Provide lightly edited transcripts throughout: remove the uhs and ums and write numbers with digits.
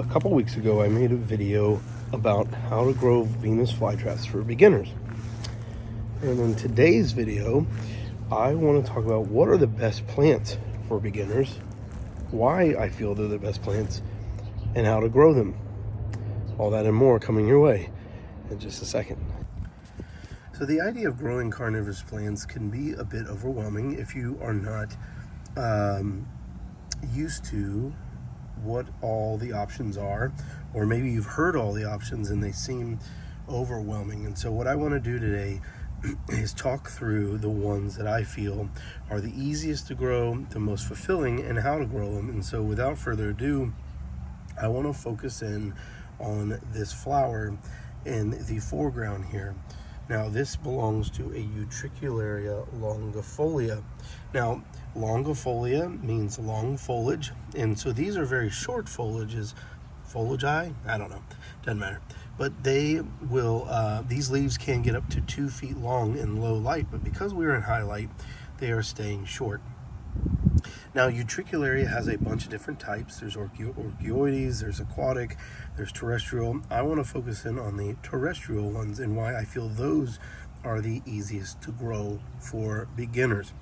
a couple weeks ago I made a video about how to grow Venus flytraps for beginners. And in today's video, I want to talk about what are the best plants for beginners, why I feel they're the best plants, and how to grow them. All that and more coming your way in just a second. So the idea of growing carnivorous plants can be a bit overwhelming if you are not used to what all the options are, or maybe you've heard all the options and they seem overwhelming. And so what I want to do today is talk through the ones that I feel are the easiest to grow, the most fulfilling, and how to grow them. And so without further ado, I want to focus in on this flower in the foreground here. Now this belongs to a Utricularia longifolia. Now longifolia means long foliage, and so these are very short foliages. Foligi? I don't know, doesn't matter. But they will, these leaves can get up to 2 feet long in low light, but because we're in high light, they are staying short. Now Utricularia has a bunch of different types. There's orchioides, there's aquatic, there's terrestrial. I want to focus in on the terrestrial ones and why I feel those are the easiest to grow for beginners.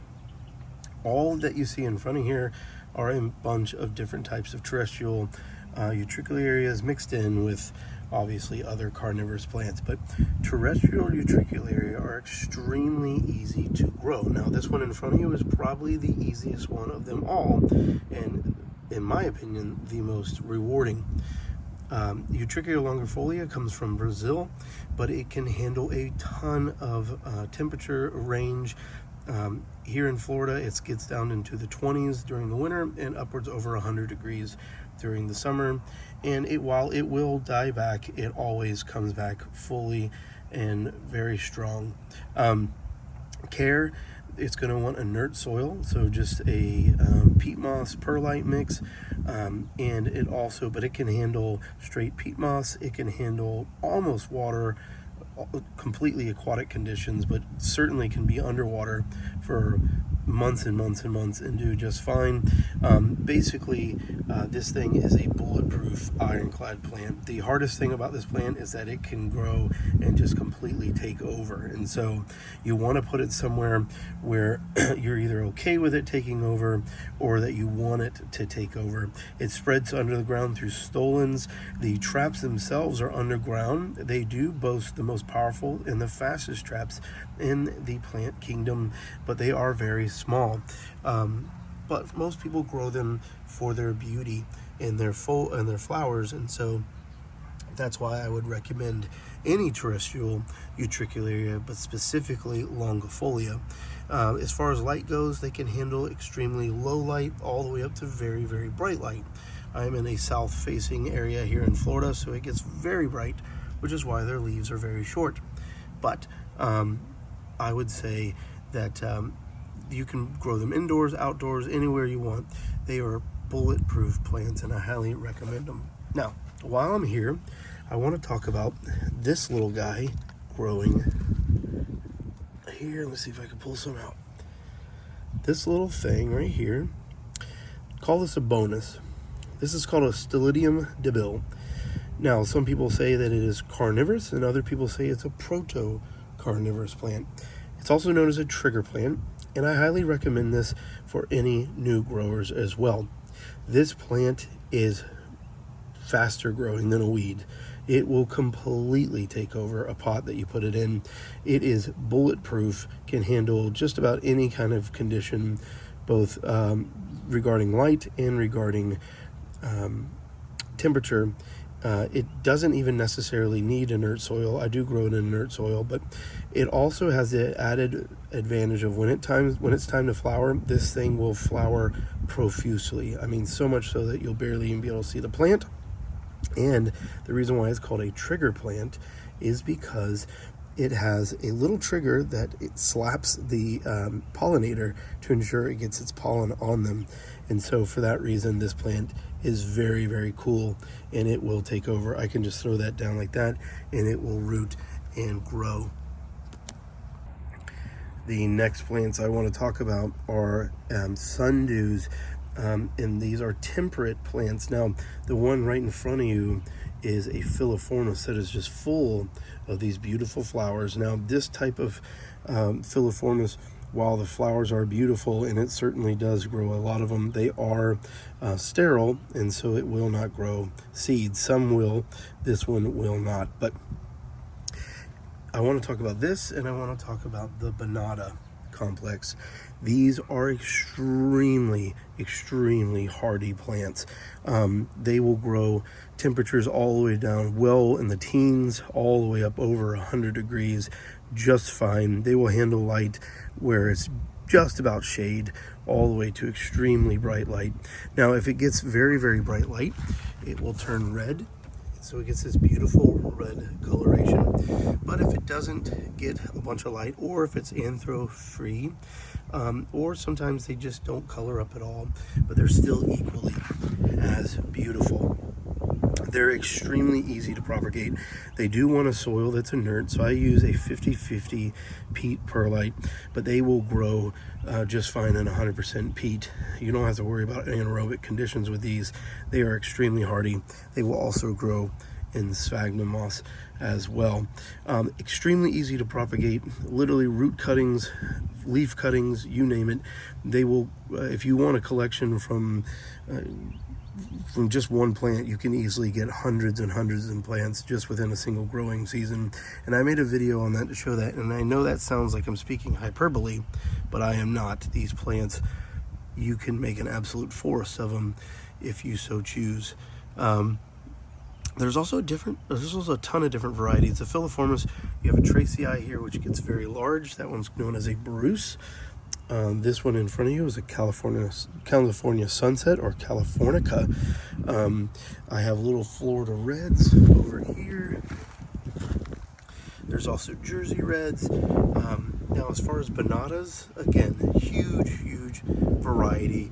All that you see in front of here are a bunch of different types of terrestrial Utricularias mixed in with obviously other carnivorous plants, but terrestrial Utricularia are extremely easy to grow. Now this one in front of you is probably the easiest one of them all, and in my opinion the most rewarding. Utricularia longifolia comes from Brazil, but it can handle a ton of temperature range. Here in Florida it gets down into the 20s during the winter and upwards over 100 degrees during the summer, and while it will die back, it always comes back fully and very strong. Care, it's going to want inert soil, so just a peat moss perlite mix, and it also, but it can handle straight peat moss, it can handle almost water, completely aquatic conditions, but certainly can be underwater for months and months and months and do just fine. Basically, this thing is a bulletproof ironclad plant. The hardest thing about this plant is that it can grow and just completely take over, and so you want to put it somewhere where you're either okay with it taking over or that you want it to take over. It spreads under the ground through stolons. The traps themselves are underground. They do boast the most powerful and the fastest traps in the plant kingdom, but they are very small. But most people grow them for their beauty and their flowers, and so that's why I would recommend any terrestrial Utricularia, but specifically longifolia. As far as light goes, they can handle extremely low light all the way up to very, very bright light. I'm in a south-facing area here in Florida, so it gets very bright, which is why their leaves are very short. But I would say that you can grow them indoors, outdoors, anywhere you want. They are bulletproof plants, and I highly recommend them. Now, while I'm here, I want to talk about this little guy growing here. Let's see if I can pull some out. This little thing right here, call this a bonus. This is called a Stylidium debil. Now, some people say that it is carnivorous, and other people say it's a proto-carnivorous plant. It's also known as a trigger plant, and I highly recommend this for any new growers as well. This plant is faster growing than a weed. It will completely take over a pot that you put it in. It is bulletproof, can handle just about any kind of condition, both regarding light and regarding temperature. It doesn't even necessarily need inert soil. I do grow it in inert soil, but it also has the added advantage of when it's time to flower, this thing will flower profusely. I mean, so much so that you'll barely even be able to see the plant. And the reason why it's called a trigger plant is because it has a little trigger that it slaps the pollinator to ensure it gets its pollen on them. And so for that reason, this plant is very, very cool, and it will take over. I can just throw that down like that and it will root and grow. The next plants I want to talk about are Sundews. and these are temperate plants. Now, the one right in front of you is a filiformis that is just full of these beautiful flowers. Now, this type of filiformis, while the flowers are beautiful, and it certainly does grow a lot of them, they are sterile, and so it will not grow seeds. Some will, this one will not. But I want to talk about this, and I want to talk about the Bonata complex. These are extremely hardy plants. They will grow temperatures all the way down well in the teens, all the way up over 100 degrees just fine. They will handle light where it's just about shade, all the way to extremely bright light. Now, if it gets very bright light, it will turn red, so it gets this beautiful red coloration. But if it doesn't get a bunch of light, or if it's anthrop free, or sometimes they just don't color up at all, but they're still equally as beautiful. They're extremely easy to propagate. They do want a soil that's inert, so I use a 50-50 peat perlite, but they will grow just fine in 100% peat. You don't have to worry about anaerobic conditions with these. They are extremely hardy. They will also grow in sphagnum moss as well. Extremely easy to propagate. Literally root cuttings, leaf cuttings, you name it. They will, if you want a collection from just one plant, you can easily get hundreds and hundreds of plants just within a single growing season. And I made a video on that to show that, and I know that sounds like I'm speaking hyperbole, but I am not. These plants, you can make an absolute forest of them if you so choose. There's also a ton of different varieties. The filiformis, you have a tracii here, which gets very large. That one's known as a Bruce. This one in front of you is a California Sunset, or Californica. I have little Florida Reds over here. There's also Jersey Reds. Now, as far as Bonatas, again, huge variety.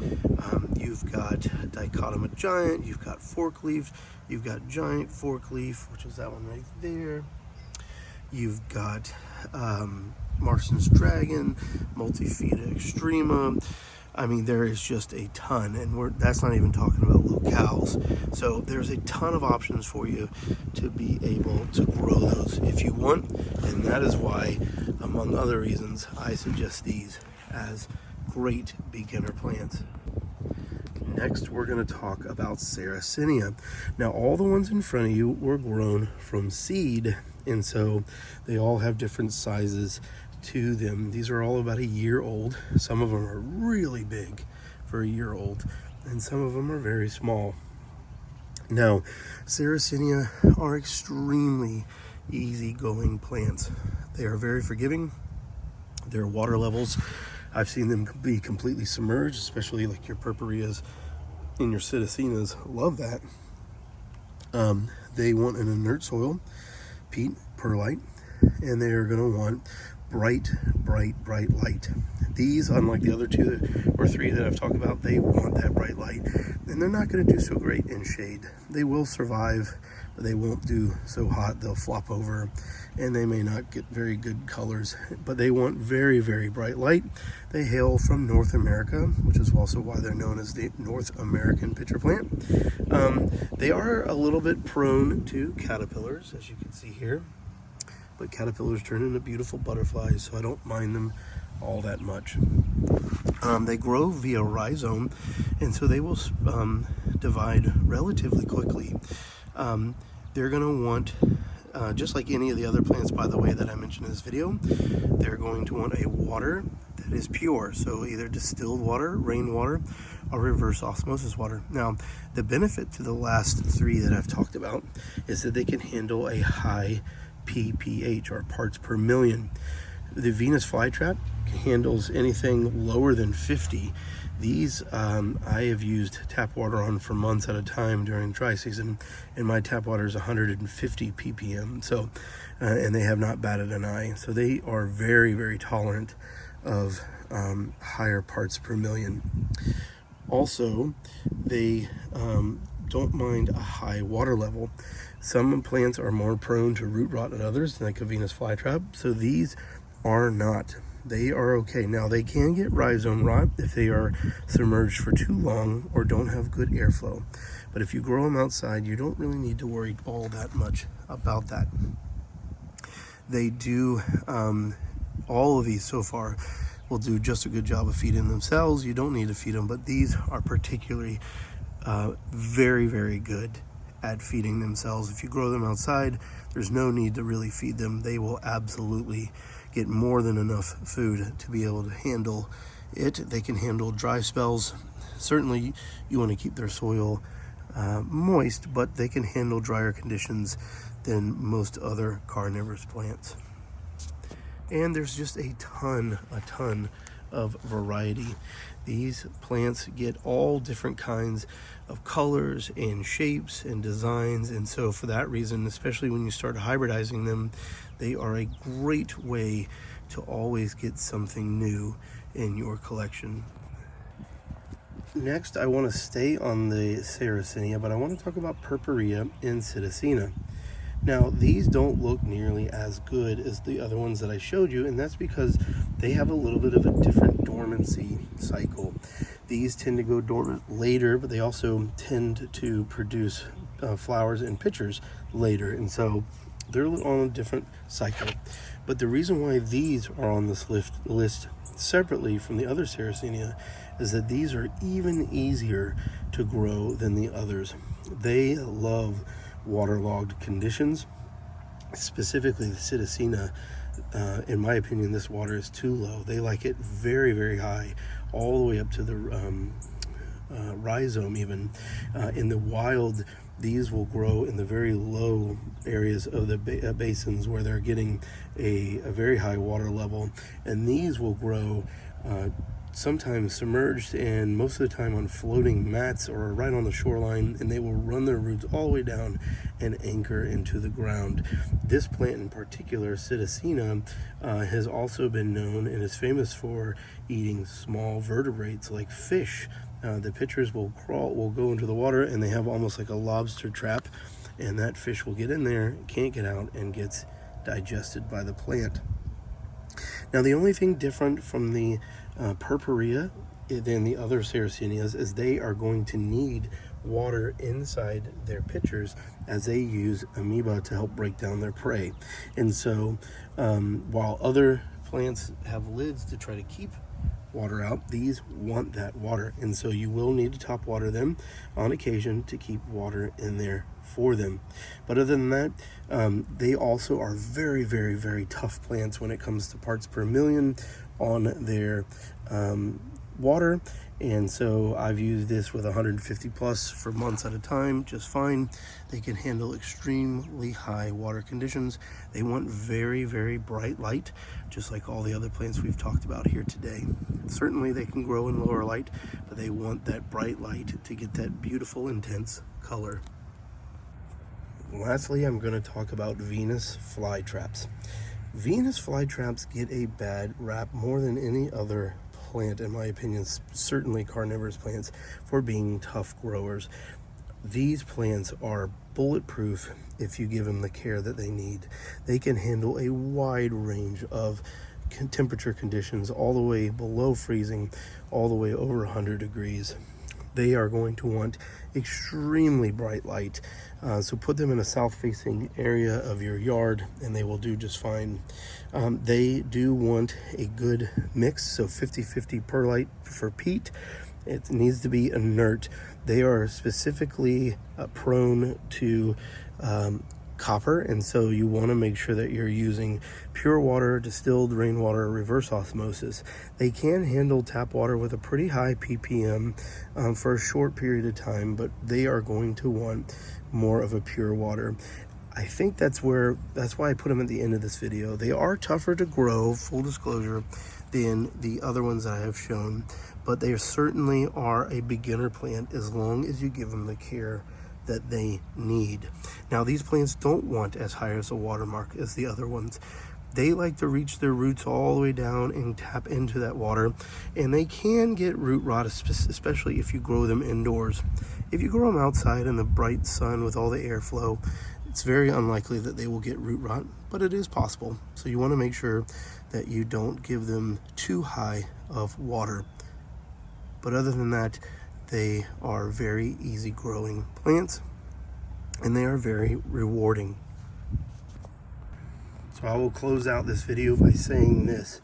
You've got Dichotoma Giant, you've got Fork Leaf, you've got Giant Fork Leaf, which is that one right there. You've got Marston's Dragon, Multifida Extrema. I mean, there is just a ton, and that's not even talking about locales. So there's a ton of options for you to be able to grow those if you want, and that is why, among other reasons, I suggest these as great beginner plants. Next, we're going to talk about Sarracenia. Now, all the ones in front of you were grown from seed, and so they all have different sizes to them. These are all about a year old. Some of them are really big for a year old, and some of them are very small. Now, Sarracenia are extremely easygoing plants. They are very forgiving. Their water levels, I've seen them be completely submerged, especially like your Purpureas and your psittacinas love that. They want an inert soil, peat, perlite, and they are going to want bright light. These, unlike the other two or three that I've talked about, they want that bright light, and they're not going to do so great in shade. They will survive, but they won't do so hot. They'll flop over, and they may not get very good colors, but they want very bright light. They hail from North America, which is also why they're known as the North American pitcher plant. They are a little bit prone to caterpillars, as you can see here, but caterpillars turn into beautiful butterflies, so I don't mind them all that much. They grow via rhizome, and so they will divide relatively quickly. They're going to want, just like any of the other plants, by the way, that I mentioned in this video, they're going to want a water that is pure, so either distilled water, rainwater, or reverse osmosis water. Now, the benefit to the last three that I've talked about is that they can handle a high ppH, or parts per million. The Venus flytrap handles anything lower than 50. These I have used tap water on for months at a time during dry season, and my tap water is 150 ppm. So, and they have not batted an eye. So they are very tolerant of higher parts per million. Also, they don't mind a high water level. Some plants are more prone to root rot than others, like a Venus flytrap, so these are not. they are okay. Now they can get rhizome rot if they are submerged for too long or don't have good airflow. But if you grow them outside, you don't really need to worry all that much about that. They do, all of these so far will do just a good job of feeding themselves. You don't need to feed them, but these are particularly very, very good at feeding themselves. If you grow them outside, there's no need to really feed them. They will absolutely get more than enough food to be able to handle it. They can handle dry spells. Certainly you want to keep their soil moist, but they can handle drier conditions than most other carnivorous plants. And there's just a ton of variety. These plants get all different kinds of colors and shapes and designs, and so for that reason, especially when you start hybridizing them, they are a great way to always get something new in your collection. Next, I want to stay on the Sarracenia, but I want to talk about Purpurea and psittacina. Now, these don't look nearly as good as the other ones that I showed you, and that's because they have a little bit of a different dormancy cycle. These tend to go dormant later, but they also tend to produce flowers and pitchers later, and so they're on a different cycle. But the reason why these are on this list separately from the other Sarracenia is that these are even easier to grow than the others. They love waterlogged conditions, specifically the psittacina. In my opinion, this water is too low. They like it very, very high, all the way up to the rhizome even. In the wild, these will grow in the very low areas of the basins where they're getting a very high water level, and these will grow sometimes submerged and most of the time on floating mats or right on the shoreline, and they will run their roots all the way down and anchor into the ground. This plant in particular, psittacina, has also been known and is famous for eating small vertebrates like fish. The pitchers will go into the water, and they have almost like a lobster trap, and that fish will get in there, can't get out, and gets digested by the plant. Now, the only thing different from the Purpurea than the other Sarracenias is they are going to need water inside their pitchers as they use amoeba to help break down their prey. And so while other plants have lids to try to keep water out, these want that water, and so you will need to top water them on occasion to keep water in there for them. But other than that, they also are very, very, very tough plants when it comes to parts per million on their water, and so I've used this with 150 plus for months at a time just fine. They can handle extremely high water conditions. They want very, very bright light, just like all the other plants we've talked about here today. Certainly they can grow in lower light, but they want that bright light to get that beautiful, intense color. Lastly, I'm going to talk about Venus flytraps. Venus flytraps get a bad rap more than any other plant, in my opinion, certainly carnivorous plants, for being tough growers. These plants are bulletproof if you give them the care that they need. They can handle a wide range of temperature conditions, all the way below freezing, all the way over 100 degrees. They are going to want extremely bright light, so put them in a south-facing area of your yard and they will do just fine. They do want a good mix, so 50-50 perlite for peat. It needs to be inert. They are specifically prone to copper, and so you want to make sure that you're using pure water, distilled rainwater, reverse osmosis. They can handle tap water with a pretty high ppm for a short period of time, but they are going to want more of a pure water. I think that's why I put them at the end of this video. They are tougher to grow, full disclosure, than the other ones that I have shown, but they certainly are a beginner plant as long as you give them the care that they need. Now, these plants don't want as high as a watermark as the other ones. They like to reach their roots all the way down and tap into that water, and they can get root rot, especially if you grow them indoors. If you grow them outside in the bright sun with all the airflow, It's very unlikely that they will get root rot, but it is possible. So you want to make sure that you don't give them too high of water. But other than that, they are very easy growing plants, and they are very rewarding. So I will close out this video by saying this.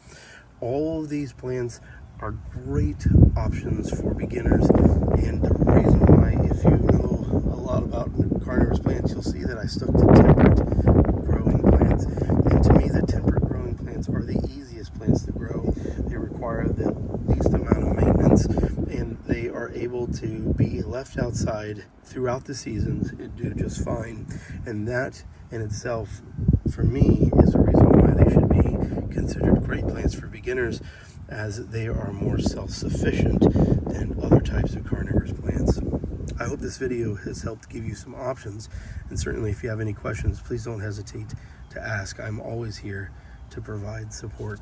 All of these plants are great options for beginners, and the reason why, if you know a lot about carnivorous plants, you'll see that I stuck to temperate growing plants. And to me, the temperate growing plants are the easiest plants to grow. They require the least amount of maintenance, and they are able to be left outside throughout the seasons and do just fine. And that in itself, for me, is the reason why they should be considered great plants for beginners, as they are more self-sufficient than other types of carnivorous plants. I hope this video has helped give you some options, and certainly if you have any questions, please don't hesitate to ask. I'm always here to provide support.